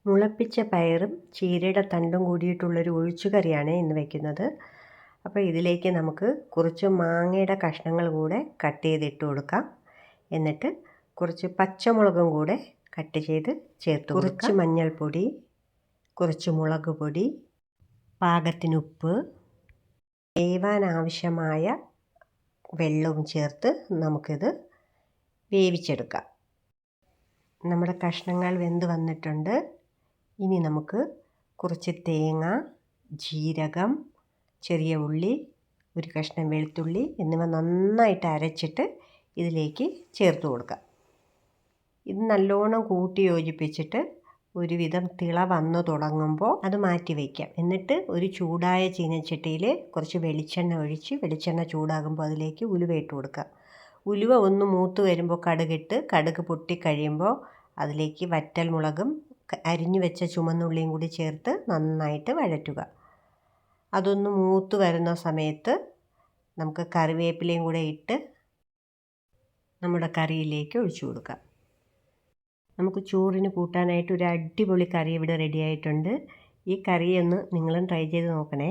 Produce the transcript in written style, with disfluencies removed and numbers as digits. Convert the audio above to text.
മുളപ്പിച്ച പയറും ചീരയുടെ തണ്ടും കൂടിയിട്ടുള്ളൊരു ഒഴിച്ചുകറിയാണ് ഇന്ന് വയ്ക്കുന്നത്. അപ്പോൾ ഇതിലേക്ക് നമുക്ക് കുറച്ച് മാങ്ങയുടെ കഷ്ണങ്ങൾ കൂടെ കട്ട് ചെയ്തിട്ട് കൊടുക്കാം. എന്നിട്ട് കുറച്ച് പച്ചമുളകും കൂടെ കട്ട് ചെയ്ത് ചേർത്ത് കൊടുക്കാം. കുറച്ച് മഞ്ഞൾപ്പൊടി, കുറച്ച് മുളക് പൊടി, പാകത്തിന് ഉപ്പ്, വേവാൻ ആവശ്യമായ വെള്ളവും ചേർത്ത് നമുക്കിത് വേവിച്ചെടുക്കാം. നമ്മുടെ കഷ്ണങ്ങൾ വെന്ത് വന്നിട്ടുണ്ട്. ഇനി നമുക്ക് കുറച്ച് തേങ്ങ, ജീരകം, ചെറിയ ഉള്ളി, ഒരു കഷ്ണം വെളുത്തുള്ളി എന്നിവ നന്നായിട്ട് അരച്ചിട്ട് ഇതിലേക്ക് ചേർത്ത് കൊടുക്കാം. ഇത് നല്ലോണം കൂട്ടി യോജിപ്പിച്ചിട്ട് ഒരുവിധം തിള വന്നു തുടങ്ങുമ്പോൾ അത് മാറ്റി വയ്ക്കാം. എന്നിട്ട് ഒരു ചൂടായ ചീനച്ചട്ടിയിൽ കുറച്ച് വെളിച്ചെണ്ണ ഒഴിച്ച് വെളിച്ചെണ്ണ ചൂടാകുമ്പോൾ അതിലേക്ക് ഉലുവ ഇട്ട് കൊടുക്കുക. ഉലുവ ഒന്ന് മൂത്ത് വരുമ്പോൾ കടുക് പൊട്ടിക്കഴിയുമ്പോൾ അതിലേക്ക് വറ്റൽ മുളകും അരിഞ്ഞു വെച്ച ചുമന്നുള്ളിയും കൂടി ചേർത്ത് നന്നായിട്ട് വഴറ്റുക. അതൊന്ന് മൂത്ത് വരുന്ന സമയത്ത് നമുക്ക് കറിവേപ്പിലയും കൂടെ ഇട്ട് നമ്മുടെ കറിയിലേക്ക് ഒഴിച്ചു കൊടുക്കാം. നമുക്ക് ചോറിന് കൂട്ടാനായിട്ട് ഒരു അടിപൊളി കറി ഇവിടെ റെഡി ആയിട്ടുണ്ട്. ഈ കറി ഒന്ന് നിങ്ങളും ട്രൈ ചെയ്ത് നോക്കണേ.